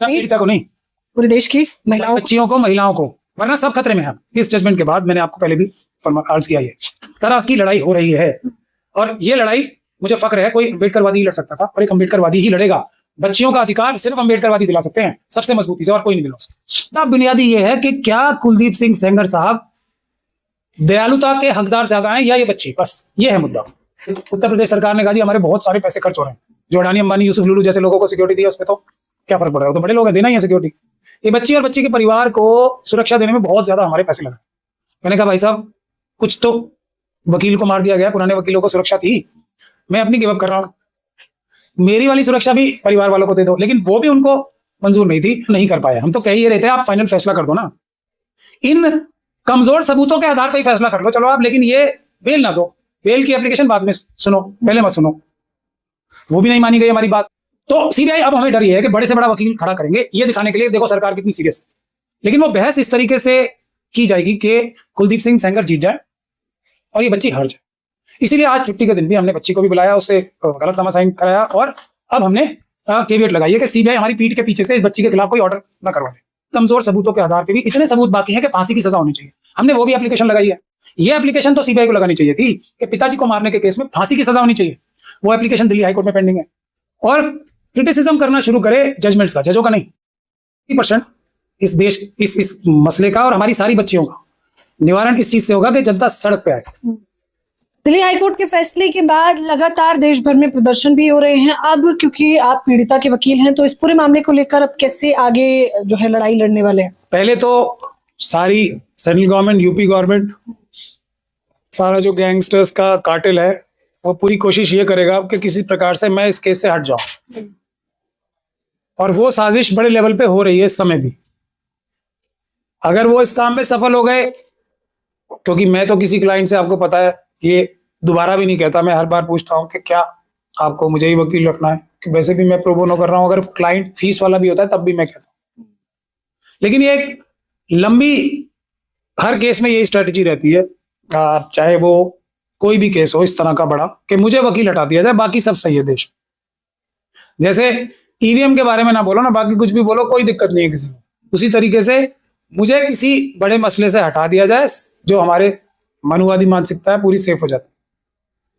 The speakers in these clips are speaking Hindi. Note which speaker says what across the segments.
Speaker 1: पीड़िता को नहीं,
Speaker 2: पूरे देश की महिलाओं
Speaker 1: बच्चियों को, महिलाओं को, वरना सब खतरे में है। इस जजमेंट के बाद मैंने आपको पहले भी अर्ज किया, ये तरह की लड़ाई हो रही है और ये लड़ाई मुझे फक्र है, कोई अम्बेडकरवादी ही लड़ सकता था और एक अम्बेडकरवादी ही लड़ेगा। बच्चियों का अधिकार सिर्फ अम्बेडकरवादी दिला सकते हैं सबसे मजबूती से, और कोई नहीं दिला सकता। बुनियादी ये है कि क्या कुलदीप सिंह सेंगर साहब दयालुता के हकदार ज्यादा हैं या ये बच्ची, बस ये है मुद्दा। उत्तर प्रदेश सरकार ने कहा जी हमारे बहुत सारे पैसे खर्च हो रहे हैं, जो अडानी अंबानी यूसुफ लुलू जैसे लोगों को सिक्योरिटी दी है उस पर तो क्या फर्क पड़ रहा है, वो तो बड़े लोग हैं, देना ही है सिक्योरिटी। ये बच्ची और बच्ची के परिवार को सुरक्षा देने में बहुत ज्यादा हमारे पैसे लगे। मैंने कहा भाई साहब कुछ तो वकील को मार दिया गया, पुराने वकीलों को सुरक्षा थी, मैं अपनी गिव अप कर रहा हूं, मेरी वाली सुरक्षा भी परिवार वालों को दे दो, लेकिन वो भी उनको मंजूर नहीं थी, नहीं कर पाए। हम तो कह ही रहे थे आप फाइनल फैसला कर दो ना, इन कमजोर सबूतों के आधार पर ही फैसला कर लो चलो आप, लेकिन ये बेल ना दो, बेल की एप्लीकेशन बाद में सुनो, पहले मत सुनो। वो भी नहीं मानी गई हमारी बात। तो सीबीआई अब हमें डर ये है कि बड़े से बड़ा वकील खड़ा करेंगे ये दिखाने के लिए देखो सरकार कितनी सीरियस है, लेकिन वो बहस इस तरीके से की जाएगी कि कुलदीप सिंह सेंगर जीत जाए और ये बच्ची हार जाए। इसीलिए आज छुट्टी के दिन भी हमने बच्ची को भी बुलाया, उससे गलतनामा साइन कराया और अब हमने केवियट लगाई है कि सीबीआई हमारी पीठ के पीछे से इस बच्ची के खिलाफ कोई ऑर्डर न करवा ले। कमजोर सबूतों के आधार पर भी इतने सबूत बाकी हैं कि फांसी की सजा होनी चाहिए, हमने वो भी एप्लीकेशन लगाई है। ये एप्लीकेशन तो सीबीआई को लगानी चाहिए थी कि पिताजी को मारने के केस में फांसी की सजा होनी चाहिए, वो एप्लीकेशन दिल्ली हाईकोर्ट में पेंडिंग है। और क्रिटिसिज्म करना शुरू करे जजमेंट्स का, जजों का नहीं। 50% इस देश इस मसले का और हमारी सारी बच्चियों का निवारण इस चीज से होगा कि जनता सड़क पे आए।
Speaker 2: दिल्ली हाईकोर्ट के फैसले के बाद लगातार देश भर में प्रदर्शन भी हो रहे हैं। अब क्योंकि आप पीड़िता के वकील हैं तो इस पूरे मामले को लेकर अब कैसे आगे जो है लड़ाई लड़ने वाले हैं?
Speaker 1: पहले तो सारी सेंट्रल गवर्नमेंट, यूपी गवर्नमेंट, सारा जो गैंगस्टर्स का कार्टेल है वो पूरी कोशिश ये करेगा कि किसी प्रकार से मैं इस केस से हट जाऊं, और वो साजिश बड़े लेवल पे हो रही है इस समय भी। अगर वो इस काम में सफल हो गए, क्योंकि मैं तो किसी क्लाइंट से, आपको पता है, ये दोबारा भी नहीं कहता, मैं हर बार पूछता हूं कि क्या आपको मुझे ही वकील रखना है, कि वैसे भी मैं प्रो बोनो कर रहा हूं, अगर क्लाइंट फीस वाला भी होता है तब भी मैं कहता हूं। लेकिन ये एक लंबी, हर केस में यही स्ट्रेटेजी रहती है, चाहे वो कोई भी केस हो इस तरह का बड़ा, कि मुझे वकील हटा दिया जाए, बाकी सब सही है देश। जैसे ईवीएम के बारे में ना बोलो ना, बाकी कुछ भी बोलो, कोई दिक्कत नहीं है किसी को, उसी तरीके से मुझे किसी बड़े मसले से हटा दिया जाए, जो हमारे मनुवादी मानसिकता है पूरी सेफ हो जाती।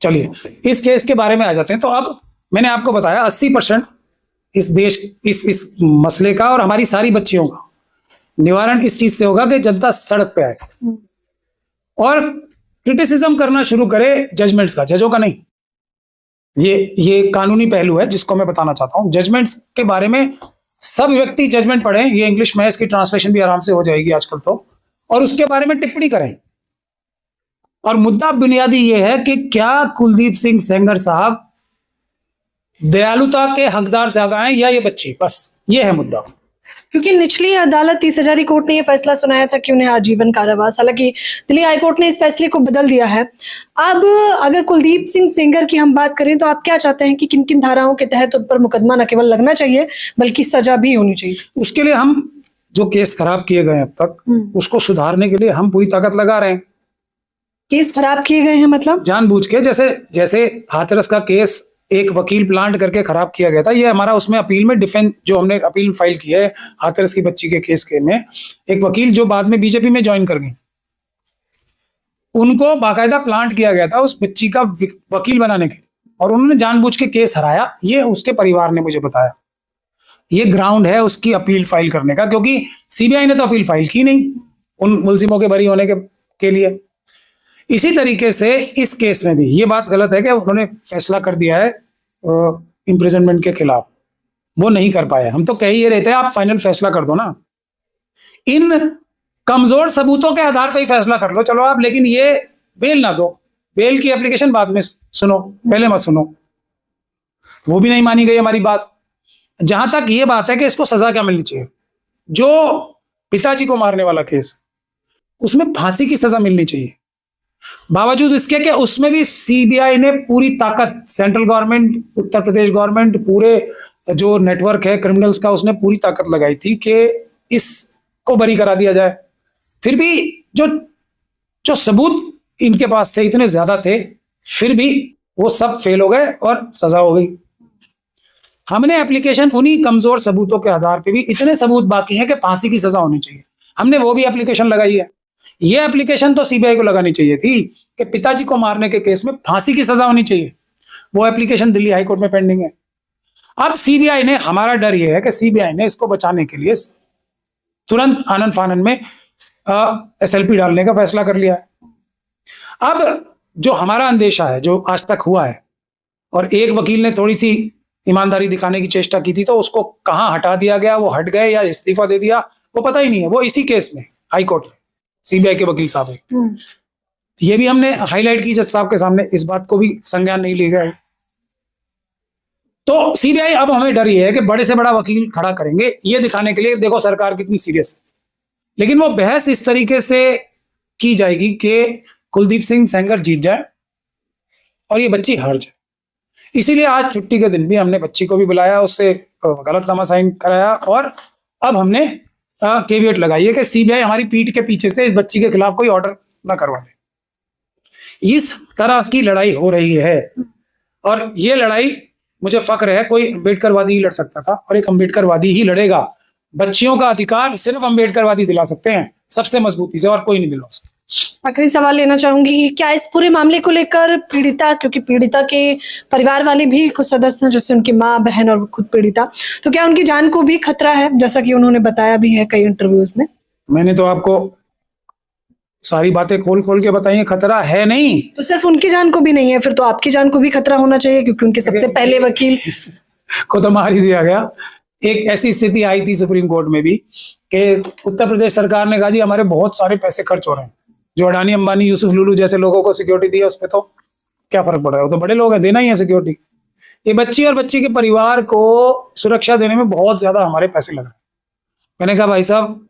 Speaker 1: चलिए इस केस के बारे में आ जाते हैं। तो अब मैंने आपको बताया 80% इस देश इस मसले का और हमारी सारी बच्चियों का निवारण इस चीज से होगा कि जनता सड़क पे आए और क्रिटिसिज्म करना शुरू करे जजमेंट्स का, जजों का नहीं। ये कानूनी पहलू है जिसको मैं बताना चाहता हूं। जजमेंट्स के बारे में सब व्यक्ति जजमेंट पढ़ें, ये इंग्लिश में, इसकी ट्रांसलेशन भी आराम से हो जाएगी आजकल तो, और उसके बारे में टिप्पणी करें। और मुद्दा बुनियादी ये है कि क्या कुलदीप सिंह सेंगर साहब दयालुता के हकदार ज्यादा हैं या ये बच्ची, बस ये है मुद्दा।
Speaker 2: क्योंकि निचली अदालत 30,000 कोर्ट ने यह फैसला सुनाया था कि उन्हें आजीवन कारावास, हालांकि दिल्ली हाईकोर्ट ने इस फैसले को बदल दिया है। अब अगर कुलदीप सिंह सेंगर की हम बात करें तो आप क्या चाहते हैं कि किन किन धाराओं के तहत उन पर मुकदमा न केवल लगना चाहिए बल्कि सजा भी होनी चाहिए?
Speaker 1: उसके लिए हम जो केस खराब किए गए अब तक, उसको सुधारने के लिए हम पूरी ताकत लगा रहे हैं।
Speaker 2: केस खराब किए गए हैं मतलब
Speaker 1: जानबूझ के, जैसे हाथरस का केस एक वकील प्लांट करके खराब किया गया था, ये हमारा उसमें अपील में डिफेंस, जो हमने अपील फाइल की है हाथरस की बच्ची के केस के में, एक वकील जो बाद में बीजेपी में ज्वाइन कर गई, उनको बाकायदा प्लांट किया गया था उस बच्ची का वकील बनाने के, और उन्होंने जानबूझ के केस हराया। ये उसके परिवार ने मुझे बताया, ये ग्राउंड है उसकी अपील फाइल करने का, क्योंकि सीबीआई ने तो अपील फाइल की नहीं उन मुलजिमों के बरी होने के लिए। इसी तरीके से इस केस में भी ये बात गलत है कि उन्होंने फैसला कर दिया है इम्प्रिजनमेंट के खिलाफ, वो नहीं कर पाए। हम तो कह ही रहे थे आप फाइनल फैसला कर दो ना, इन कमजोर सबूतों के आधार पर ही फैसला कर लो चलो आप, लेकिन ये बेल ना दो, बेल की एप्लीकेशन बाद में सुनो, पहले मत सुनो। वो भी नहीं मानी गई हमारी बात। जहां तक ये बात है कि इसको सजा क्या मिलनी चाहिए, जो पिताजी को मारने वाला केस, उसमें फांसी की सजा मिलनी चाहिए। बावजूद इसके कि उसमें भी सीबीआई ने पूरी ताकत, central government, Uttar Pradesh government, पूरे जो नेटवर्क है क्रिमिनल्स का, उसने पूरी ताकत लगाई थी कि इसको बरी करा दिया जाए। फिर भी जो सबूत इनके पास थे इतने ज्यादा थे, फिर भी वो सब फेल हो गए और सजा हो गई। हमने एप्लीकेशन उन्हीं कमजोर सबूतों के आधार पे भी, इतने सबूत बाकी हैं कि फांसी की सजा होनी चाहिए, हमने वो भी एप्लीकेशन लगाई है। ये एप्लीकेशन तो सीबीआई को लगानी चाहिए थी कि पिताजी को मारने के केस में फांसी की सजा होनी चाहिए। वो एप्लीकेशन दिल्ली हाई कोर्ट में पेंडिंग है। अब सीबीआई ने, हमारा डर ये है कि सीबीआई ने इसको बचाने के लिए तुरंत आनन फानन में एसएलपी डालने का फैसला कर लिया है। अब जो हमारा अंदेशा है, जो आज तक हुआ है, और एक वकील ने थोड़ी सी ईमानदारी दिखाने की चेष्टा की थी तो उसको कहाँ हटा दिया गया, वो हट गए या इस्तीफा दे दिया, वो पता ही नहीं है। वो इसी केस में हाई कोर्ट में सीबीआई के वकील साहब है। ये भी हमने हाईलाइट की जज साहब के सामने, इस बात को भी संज्ञान नहीं लिया गया। तो सीबीआई, अब हमें डर ये है कि बड़े से बड़ा वकील खड़ा करेंगे ये दिखाने के लिए, देखो सरकार कितनी सीरियस है। लेकिन वो बहस इस तरीके से की जाएगी कि कुलदीप सिंह सेंगर जीत जाए और ये बच्ची हार जाए। इसीलिए आज छुट्टी के दिन भी हमने बच्ची को भी बुलाया, उससे गलतनामा साइन कराया, और अब हमने केवियट लगाई है कि सीबीआई हमारी पीठ के पीछे से इस बच्ची के खिलाफ कोई ऑर्डर ना करवा ले। इस तरह की लड़ाई हो रही है, और ये लड़ाई मुझे फक्र है कोई अम्बेडकरवादी ही लड़ सकता था, और एक अम्बेडकरवादी ही लड़ेगा। बच्चियों का अधिकार सिर्फ अम्बेडकरवादी दिला सकते हैं सबसे मजबूती से, और कोई नहीं दिला सकता।
Speaker 2: आखिरी सवाल लेना चाहूंगी कि क्या इस पूरे मामले को लेकर पीड़िता, क्योंकि पीड़िता के परिवार वाले भी कुछ सदस्य हैं, जैसे उनकी माँ, बहन और खुद पीड़िता, तो क्या उनकी जान को भी खतरा है, जैसा कि उन्होंने बताया भी है कई इंटरव्यूज में?
Speaker 1: मैंने तो आपको सारी बातें खोल खोल के बताई है, खतरा है नहीं।
Speaker 2: तो सिर्फ उनकी जान को भी नहीं है, फिर तो आपकी जान को भी खतरा होना चाहिए, क्योंकि उनके सबसे पहले वकील
Speaker 1: को तो मार ही दिया गया। एक ऐसी स्थिति आई थी सुप्रीम कोर्ट में भी कि उत्तर प्रदेश सरकार ने कहा जी हमारे बहुत सारे पैसे खर्च हो रहे हैं, जो अडानी, अंबानी, यूसुफ लुलू जैसे लोगों को सिक्योरिटी दी है उस पर तो क्या फर्क पड़ रहा है, वो तो बड़े लोग हैं, देना ही है सिक्योरिटी। ये बच्ची और बच्ची के परिवार को सुरक्षा देने में बहुत ज्यादा हमारे पैसे लग रहे हैं। मैंने कहा भाई साहब,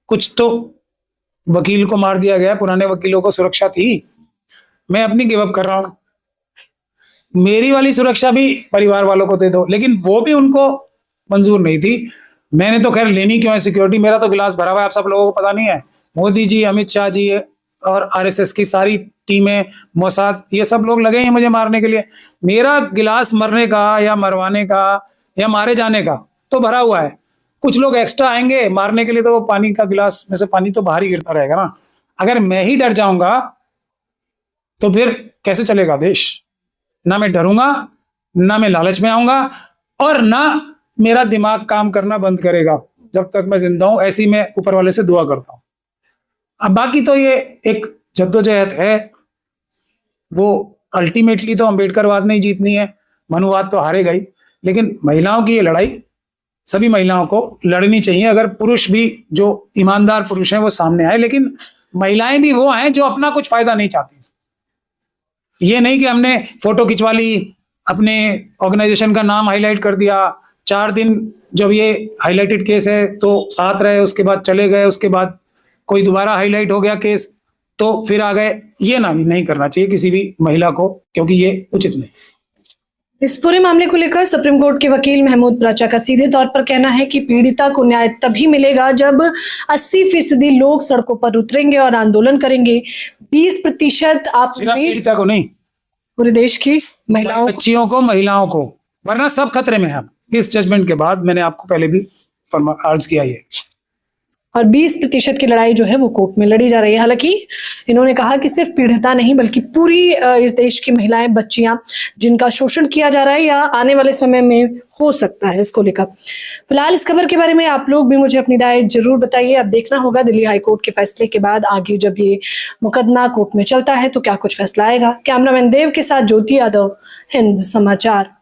Speaker 1: कुछ तो वकील को मार दिया गया, पुराने वकीलों को सुरक्षा थी, मैं अपनी गिव अप कर रहा हूं। मेरी वाली सुरक्षा भी परिवार वालों को दे दो, लेकिन वो भी उनको मंजूर नहीं थी। मैंने तो खैर लेनी क्यों है सिक्योरिटी, मेरा तो गिलास भरा हुआ है, आप सब लोगों को पता नहीं है। मोदी जी, अमित शाह जी और आरएसएस की सारी टीमें, मोसाद, ये सब लोग लगे हैं मुझे मारने के लिए। मेरा गिलास मरने का या मरवाने का या मारे जाने का तो भरा हुआ है, कुछ लोग एक्स्ट्रा आएंगे मारने के लिए, तो वो पानी का गिलास में से पानी तो बाहर ही गिरता रहेगा ना। अगर मैं ही डर जाऊंगा तो फिर कैसे चलेगा देश? ना मैं डरूंगा, ना मैं लालच में आऊंगा, और ना मेरा दिमाग काम करना बंद करेगा जब तक मैं जिंदा हूं। ऐसी मैं ऊपर वाले से दुआ करता हूं। अब बाकी तो ये एक जद्दोजहद है, वो अल्टीमेटली तो अम्बेडकरवाद ने ही जीतनी है, मनुवाद तो हारेगा ही। लेकिन महिलाओं की ये लड़ाई सभी महिलाओं को लड़नी चाहिए। अगर पुरुष भी, जो ईमानदार पुरुष हैं, वो सामने आए, लेकिन महिलाएं भी वो हैं जो अपना कुछ फायदा नहीं चाहती। ये नहीं कि हमने फोटो खिंचवा ली, अपने ऑर्गेनाइजेशन का नाम हाईलाइट कर दिया, 4 दिन जब ये हाईलाइटेड केस है तो साथ रहे, उसके बाद चले गए, उसके बाद कोई दोबारा हाईलाइट हो गया केस तो फिर आ गए। ये ना नहीं करना चाहिए किसी भी महिला को, क्योंकि ये उचित नहीं।
Speaker 2: इस पूरे मामले को लेकर सुप्रीम कोर्ट के वकील महमूद प्राचा का सीधे तौर पर कहना है कि पीड़िता को न्याय तभी मिलेगा जब 80% लोग सड़कों पर उतरेंगे और आंदोलन करेंगे। 20% आप
Speaker 1: पीड़िता को नहीं,
Speaker 2: पूरे देश की महिलाओं,
Speaker 1: बच्चियों को, महिलाओं को, वरना सब खतरे में है। इस जजमेंट के बाद मैंने आपको पहले भी अर्ज किया है।
Speaker 2: और 20% की लड़ाई जो है वो कोर्ट में लड़ी जा रही है। हालांकि इन्होंने कहा कि सिर्फ पीड़िता नहीं बल्कि पूरी इस देश की महिलाएं, बच्चियां जिनका शोषण किया जा रहा है या आने वाले समय में हो सकता है, इसको लेकर फिलहाल इस खबर के बारे में आप लोग भी मुझे अपनी राय जरूर बताइए। अब देखना होगा दिल्ली हाईकोर्ट के फैसले के बाद आगे जब ये मुकदमा कोर्ट में चलता है तो क्या कुछ फैसला आएगा। कैमरामैन देव के साथ ज्योति यादव, हिंद समाचार।